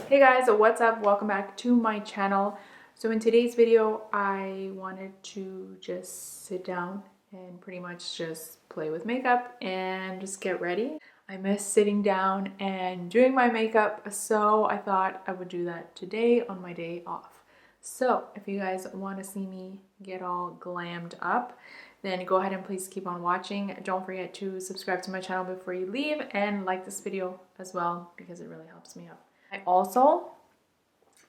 Hey guys, what's up? Welcome back to my channel. So in today's video, I wanted to just sit down and pretty much just play with makeup and just get ready. I miss sitting down and doing my makeup, so I thought I would do that today on my day off. So if you guys want to see me get all glammed up, then go ahead and please keep on watching. Don't forget to subscribe to my channel before you leave and like this video as well because it really helps me out. I also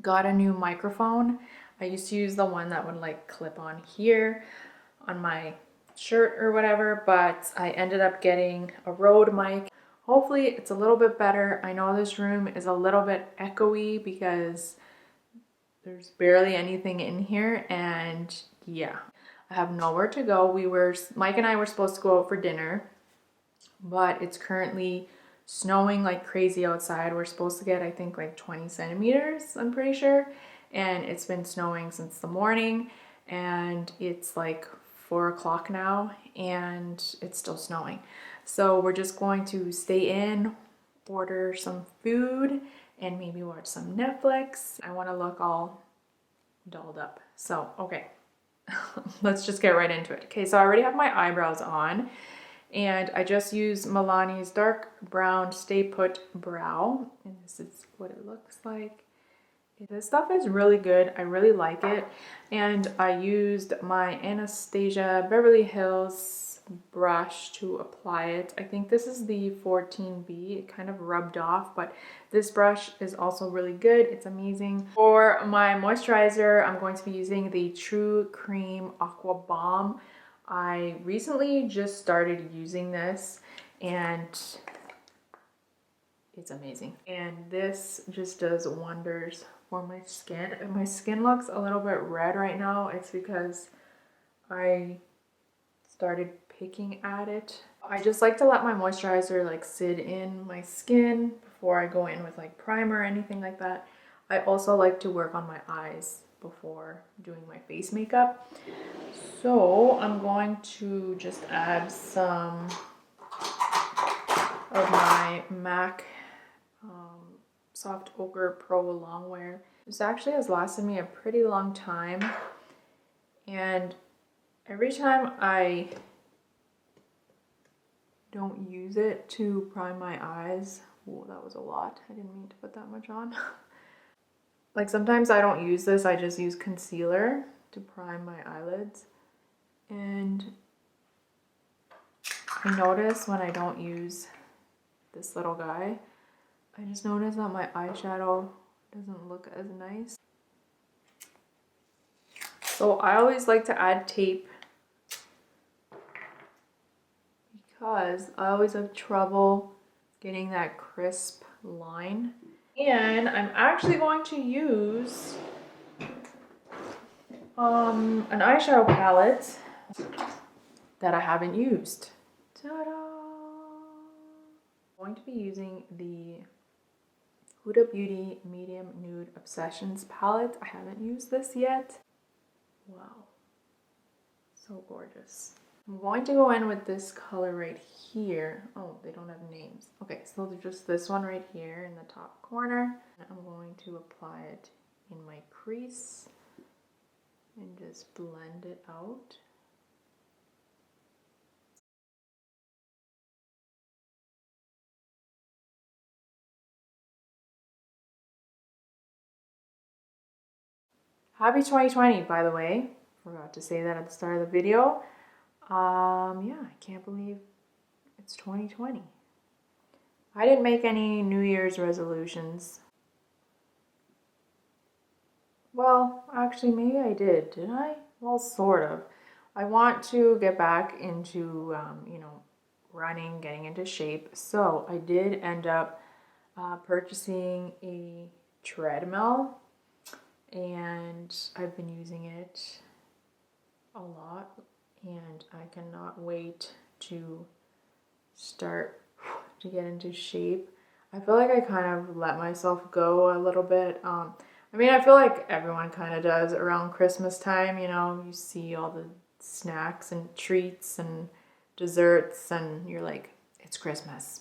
got a new microphone. I used to use the one that would like clip on here on my shirt or whatever, but I ended up getting a Rode mic. Hopefully it's a little bit better. I know this room is a little bit echoey because there's barely anything in here, and yeah, I have nowhere to go. Mike and I were supposed to go out for dinner, but it's currently snowing like crazy outside. We're supposed to get, I think, like 20 centimeters, I'm pretty sure. And it's been snowing since the morning, and it's like 4 o'clock now, and it's still snowing. So we're just going to stay in, order some food, and maybe watch some Netflix. I want to look all dolled up. So, okay, let's just get right into it. Okay, so I already have my eyebrows on. And I just used Milani's dark brown Stay Put brow, and this is what it looks like. This stuff is really good. I really like it. And I used my Anastasia Beverly Hills brush to apply it. I think this is the 14B. It kind of rubbed off, but this brush is also really good. It's amazing. For my moisturizer, I'm going to be using the True Cream Aqua Bomb. I recently just started using this and it's amazing. And this just does wonders for my skin. And my skin looks a little bit red right now. It's because I started picking at it. I just like to let my moisturizer like sit in my skin before I go in with like primer or anything like that. I also like to work on my eyes before doing my face makeup. So I'm going to just add some of my MAC Soft Ochre Pro Longwear. This actually has lasted me a pretty long time, and every time I don't use it to prime my eyes, whoa, that was a lot. I didn't mean to put that much on. Like sometimes I don't use this, I just use concealer to prime my eyelids. And I notice when I don't use this little guy, I just notice that my eyeshadow doesn't look as nice. So I always like to add tape because I always have trouble getting that crisp line. And I'm actually going to use an eyeshadow palette that I haven't used. Ta-da! I'm going to be using the Huda Beauty Medium Nude Obsessions palette. I haven't used this yet. Wow, so gorgeous. I'm going to go in with this color right here. Oh, they don't have names. Okay, so just this one right here in the top corner. I'm going to apply it in my crease and just blend it out. Happy 2020, by the way. Forgot to say that at the start of the video. Yeah, I can't believe it's 2020. I didn't make any New Year's resolutions. Well, actually, maybe I did I? Well, sort of. I want to get back into, you know, running, getting into shape. So I did end up purchasing a treadmill, and I've been using it a lot, and I cannot wait to start to get into shape. I feel like I kind of let myself go a little bit. I mean, I feel like everyone kind of does around Christmas time, you know, you see all the snacks and treats and desserts and you're like, it's Christmas.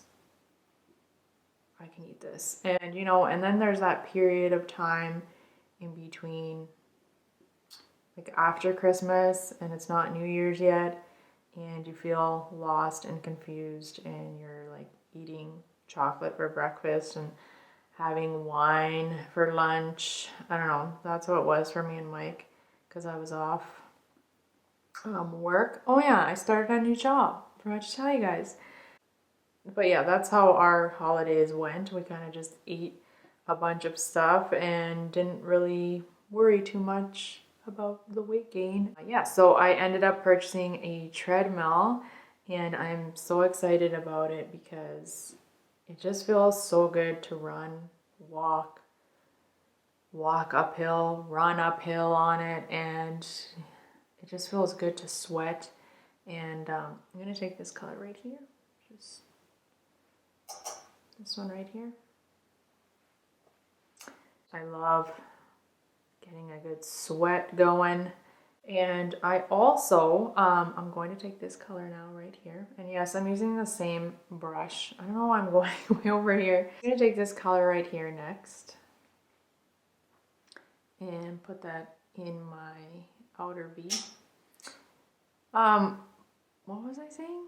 I can eat this. And you know, and then there's that period of time in between, like after Christmas and it's not New Year's yet, and you feel lost and confused, and you're like eating chocolate for breakfast and having wine for lunch. I don't know. That's what it was for me and Mike, because I was off work. Oh yeah, I started a new job. Forgot to tell you guys. But yeah, that's how our holidays went. We kind of just ate a bunch of stuff and didn't really worry too much about the weight gain. Yeah, so I ended up purchasing a treadmill, and I'm so excited about it because it just feels so good to run, walk uphill, run uphill on it, and it just feels good to sweat. And I'm gonna take this color right here, just this one right here. I love getting a good sweat going. And I also, I'm going to take this color now right here. And yes, I'm using the same brush. I don't know why I'm going way over here. I'm gonna take this color right here next and put that in my outer V. What was I saying?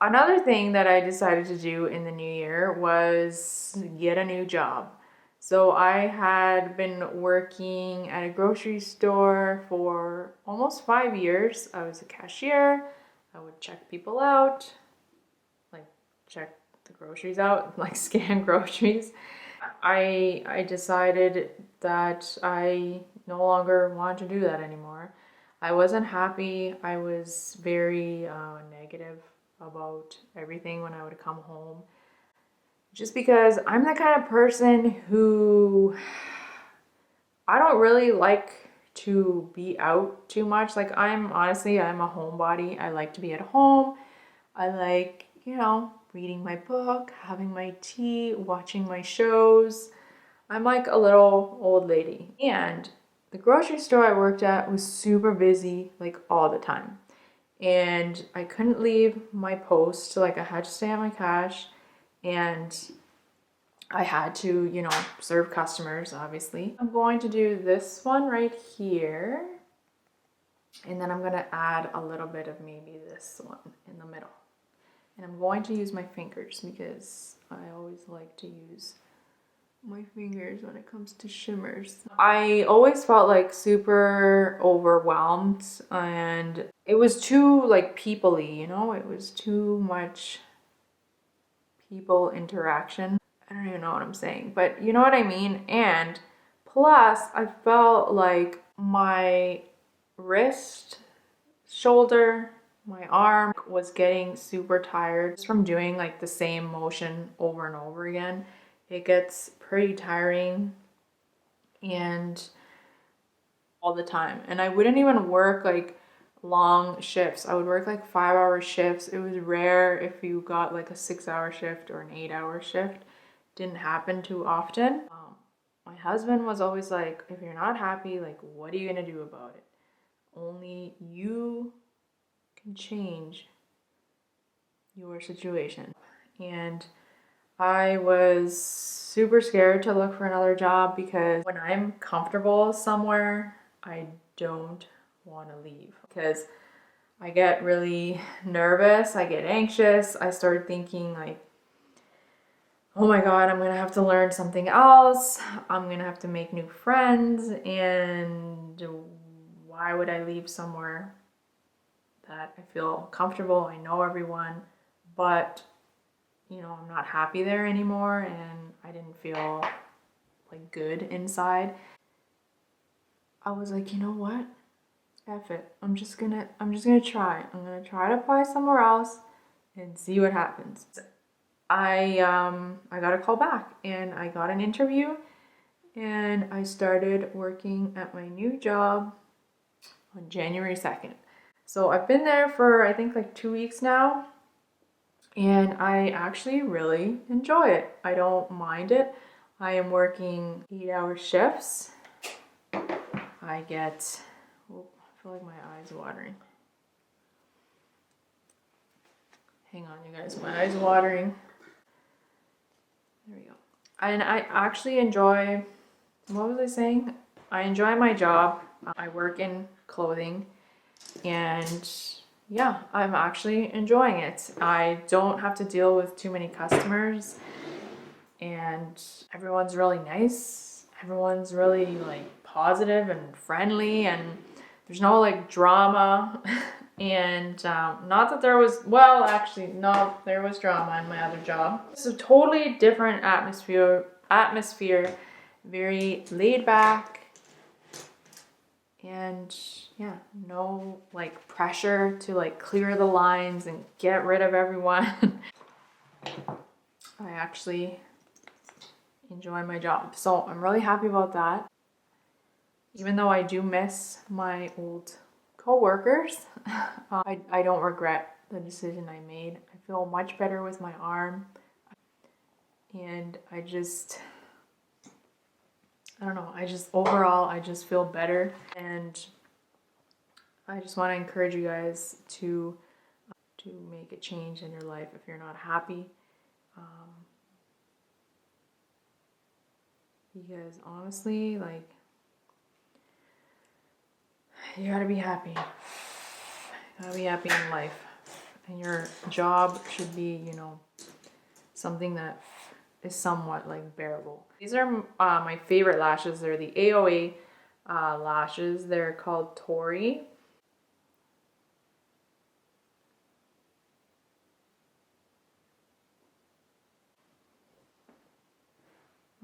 Another thing that I decided to do in the new year was get a new job. So I had been working at a grocery store for almost 5 years. I was a cashier. I would check people out, like check the groceries out, like scan groceries. I decided that I no longer wanted to do that anymore. I wasn't happy. I was very negative about everything when I would come home. Just because I'm the kind of person who, I don't really like to be out too much. Like I'm a homebody. I like to be at home. I like, you know, reading my book, having my tea, watching my shows. I'm like a little old lady. And the grocery store I worked at was super busy, like all the time. And I couldn't leave my post, like I had to stay at my cash, and I had to, you know, serve customers, obviously. I'm going to do this one right here, and then I'm going to add a little bit of maybe this one in the middle. And I'm going to use my fingers because I always like to use my fingers when it comes to shimmers. I always felt like super overwhelmed, and it was too like people-y, you know? It was too much people interaction. I don't even know what I'm saying, but you know what I mean? And plus, I felt like my wrist, shoulder, my arm was getting super tired just from doing like the same motion over and over again. It gets pretty tiring and all the time. And I wouldn't even work like long shifts. I would work like 5-hour shifts. It was rare if you got like a 6-hour shift or an 8-hour shift. Didn't happen too often. My husband was always like, if you're not happy, like, what are you gonna do about it? Only you can change your situation. And I was super scared to look for another job because when I'm comfortable somewhere, I don't want to leave because I get really nervous, I get anxious. I started thinking like, oh my God, I'm gonna have to learn something else. I'm gonna have to make new friends, and why would I leave somewhere that I feel comfortable, I know everyone, but you know, I'm not happy there anymore, and I didn't feel like good inside. I was like, you know what? F it. I'm just gonna try. I'm gonna try to apply somewhere else and see what happens. I got a call back and I got an interview, and I started working at my new job on January 2nd. So I've been there for I think like 2 weeks now, and I actually really enjoy it. I don't mind it. I am working 8-hour shifts. I get, oh, I feel like my eyes watering. Hang on, you guys, my eyes watering. There we go. And I actually enjoy, what was I saying? I enjoy my job. I work in clothing, and yeah, I'm actually enjoying it. I don't have to deal with too many customers, and everyone's really nice. Everyone's really like positive and friendly, and there's no like drama. And not that there was, well, actually, no, there was drama in my other job. It's a totally different atmosphere, very laid back, and yeah, no like pressure to like clear the lines and get rid of everyone. I actually enjoy my job, so I'm really happy about that. Even though I do miss my old co-workers, I don't regret the decision I made. I feel much better with my arm, and I don't know, overall I just feel better, and I just want to encourage you guys to make a change in your life if you're not happy. Because honestly, like, you gotta be happy. You gotta be happy in life. And your job should be, you know, something that is somewhat like bearable. These are my favorite lashes. They're the AOA lashes. They're called Tori.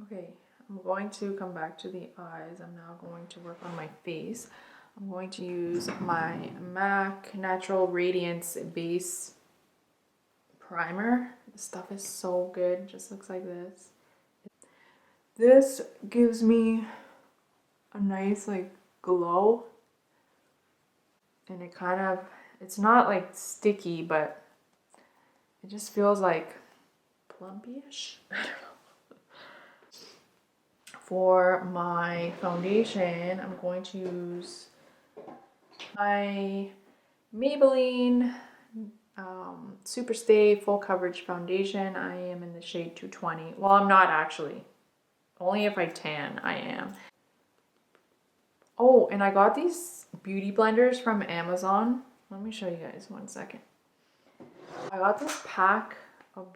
Okay, I'm going to come back to the eyes. I'm now going to work on my face. I'm going to use my MAC Natural Radiance Base Primer. This stuff is so good. Just looks like this. This gives me a nice like glow. And it kind of, it's not like sticky, but it just feels like plumpy-ish. I don't know. For my foundation, I'm going to use my Maybelline Super Stay Full Coverage Foundation. I am in the shade 220. Well, I'm not actually. Only if I tan, I am. Oh, and I got these beauty blenders from Amazon. Let me show you guys 1 second. I got this pack of,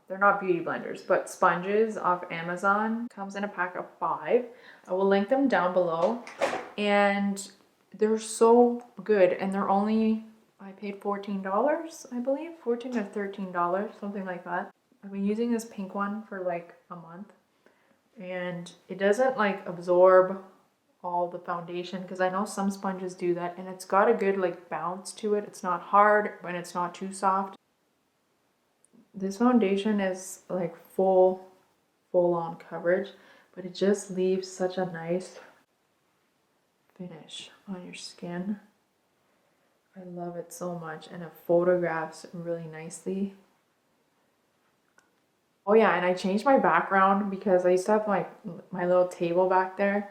they're not beauty blenders, but sponges off Amazon. Comes in a pack of 5. I will link them down below. And they're so good, and they're only, I paid $14, I believe, $14 or $13, something like that. I've been using this pink one for like a month, and it doesn't like absorb all the foundation, because I know some sponges do that, and it's got a good like bounce to it. It's not hard, but it's not too soft. This foundation is like full on coverage, but it just leaves such a nice finish on your skin. I love it so much, and it photographs really nicely. Oh yeah, and I changed my background because I used to have my little table back there,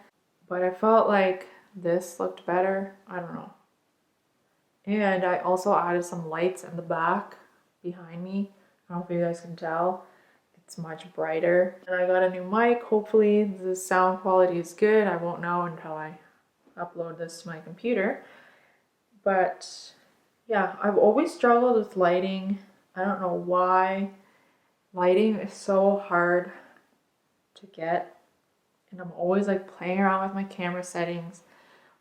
but I felt like this looked better. I don't know. And I also added some lights in the back behind me. I don't know if you guys can tell. It's much brighter. And I got a new mic. Hopefully the sound quality is good. I won't know until I upload this to my computer. But yeah, I've always struggled with lighting. I don't know why. Lighting is so hard to get, and I'm always like playing around with my camera settings.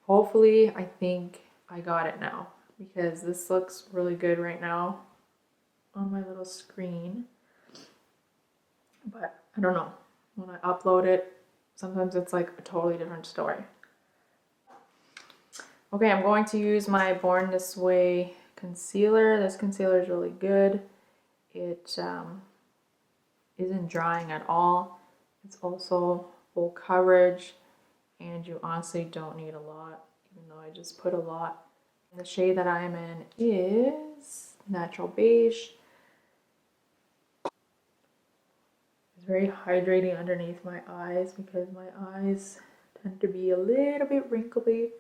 Hopefully, I think I got it now, because this looks really good right now on my little screen. But I don't know, when I upload it, sometimes it's like a totally different story. Okay, I'm going to use my Born This Way concealer. This concealer is really good. It isn't drying at all. It's also full coverage, and you honestly don't need a lot, even though I just put a lot. The shade that I am in is Natural Beige. It's very hydrating underneath my eyes, because my eyes tend to be a little bit wrinkly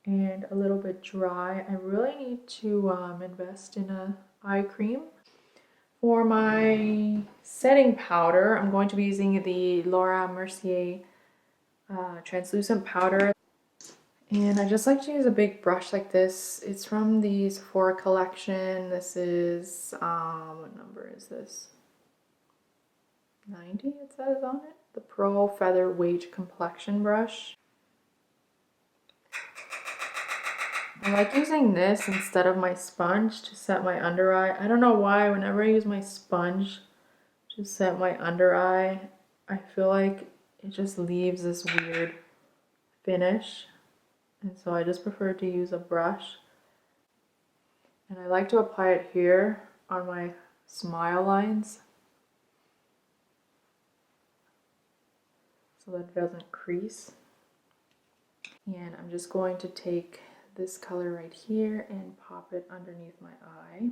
and a little bit dry. I really need to invest in a eye cream. For my setting powder, I'm going to be using the Laura Mercier translucent powder. And I just like to use a big brush like this. It's from the Sephora collection. This is, what number is this? 90 it says on it. The Pro Featherweight Complexion Brush. I like using this instead of my sponge to set my under eye. I don't know why, whenever I use my sponge to set my under eye, I feel like it just leaves this weird finish. And so I just prefer to use a brush. And I like to apply it here on my smile lines so that it doesn't crease. And I'm just going to take this color right here and pop it underneath my eye.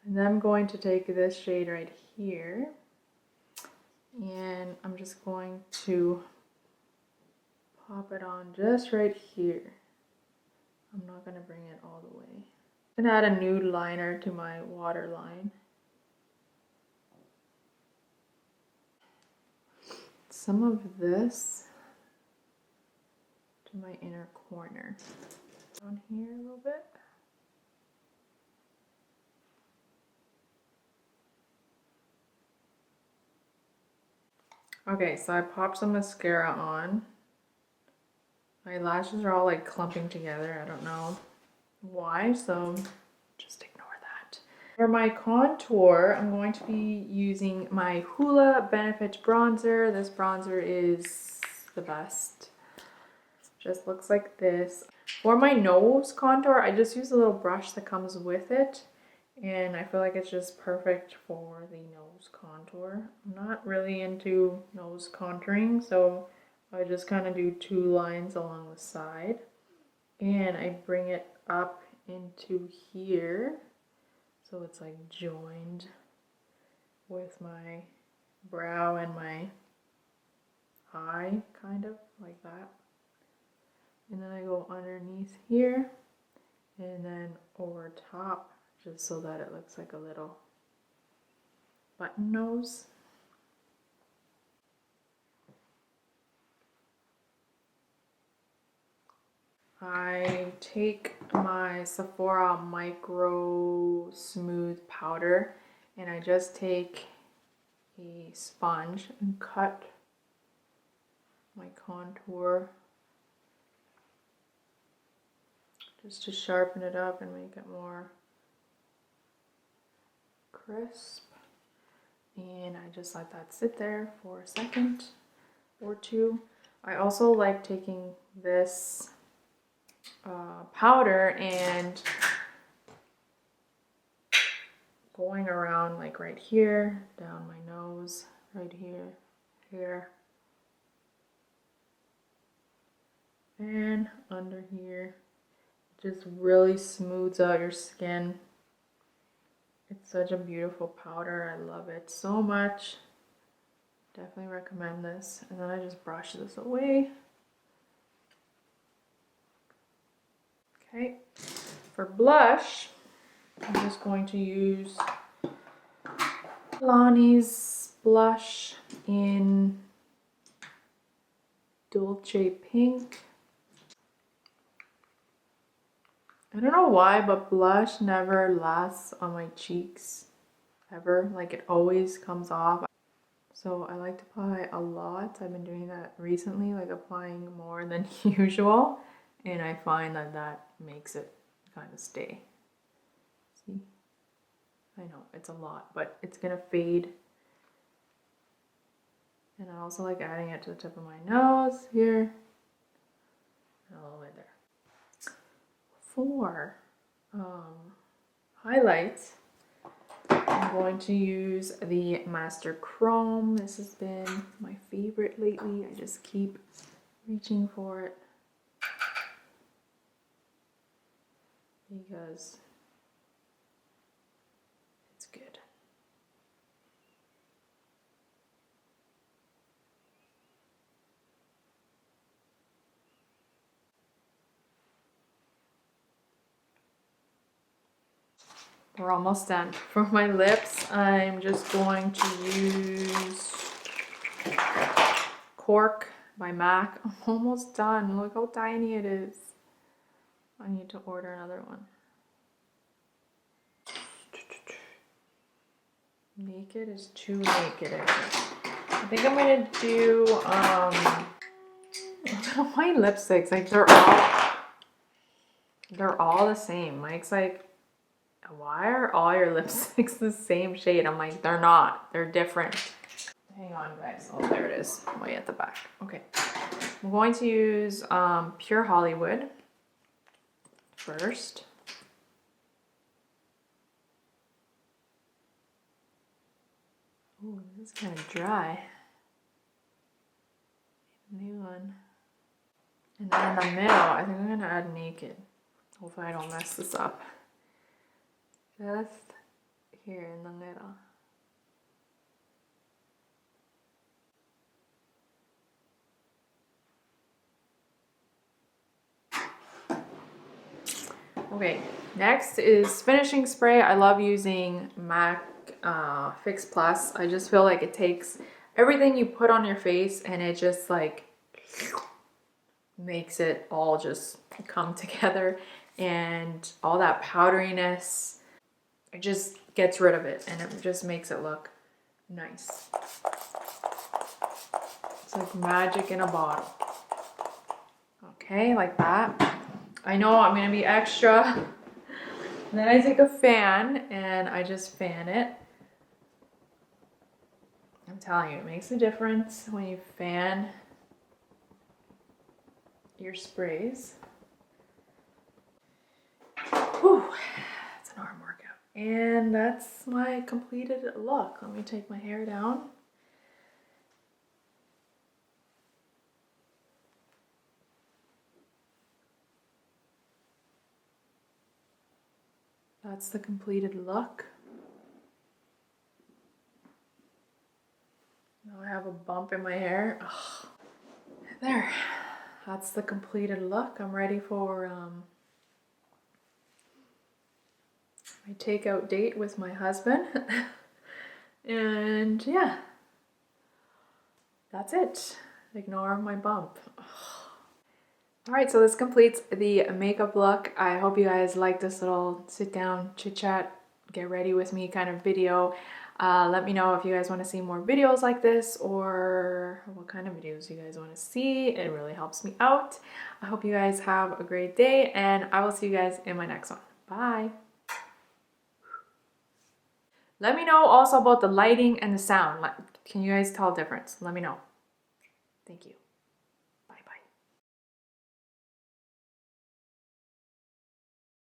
And then I'm going to take this shade right here and I'm just going to pop it on just right here. I'm not going to bring it all the way. I'm going to add a nude liner to my waterline. Some of this to my inner corner. On here a little bit. Okay, so I popped some mascara on. My lashes are all like clumping together. I don't know why, so just ignore that. For my contour, I'm going to be using my Hoola Benefit bronzer. This bronzer is the best. Just looks like this. For my nose contour, I just use a little brush that comes with it. And I feel like it's just perfect for the nose contour. I'm not really into nose contouring, so I just kind of do 2 lines along the side. And I bring it up into here, so it's like joined with my brow and my eye, kind of like that. And then I go underneath here, and then over top, just so that it looks like a little button nose. I take my Sephora Micro Smooth Powder and I just take a sponge and cut my contour just to sharpen it up and make it more crisp. And I just let that sit there for a second or two. I also like taking this powder and going around like right here, down my nose, right here, here, and under here. It just really smooths out your skin. It's such a beautiful powder. I love it so much. Definitely recommend this. And then I just brush this away. Okay, for blush, I'm just going to use Lonnie's blush in Dolce Pink. I don't know why, but blush never lasts on my cheeks, ever. Like, it always comes off. So I like to apply a lot. I've been doing that recently, like applying more than usual. And I find that that makes it kind of stay. See? I know, it's a lot, but it's gonna fade. And I also like adding it to the tip of my nose here. And all the way there. For highlights, I'm going to use the Master Chrome. This has been my favorite lately. I just keep reaching for it because it's good. We're almost done. For my lips, I'm just going to use Cork by MAC. I'm almost done. Look how tiny it is. I need to order another one. Naked is too naked. I think I'm gonna do my lipsticks. Like they're all the same. Mike's like, why are all your lipsticks the same shade? I'm like, they're not. They're different. Hang on, guys. Oh, there it is. Way at the back. Okay. I'm going to use Pure Hollywood first. Ooh, this is kind of dry. New one. And then in the middle, I think I'm going to add Naked. Hopefully I don't mess this up. Just here in the middle. Okay, next is finishing spray. I love using MAC Fix Plus. I just feel like it takes everything you put on your face and it just like makes it all just come together, and all that powderiness, it just gets rid of it and it just makes it look nice. It's like magic in a bottle. Okay, like that. I know I'm gonna be extra. And then I take a fan and I just fan it. I'm telling you, it makes a difference when you fan your sprays. Whew, that's an arm workout. And that's my completed look. Let me take my hair down. That's the completed look. Now I have a bump in my hair. Ugh. There. That's the completed look. I'm ready for my takeout date with my husband. And yeah, that's it. Ignore my bump. Alright, so this completes the makeup look. I hope you guys like this little sit down, chit chat, get ready with me kind of video. Let me know if you guys want to see more videos like this or what kind of videos you guys want to see. It really helps me out. I hope you guys have a great day and I will see you guys in my next one. Bye. Let me know also about the lighting and the sound. Can you guys tell the difference? Let me know. Thank you.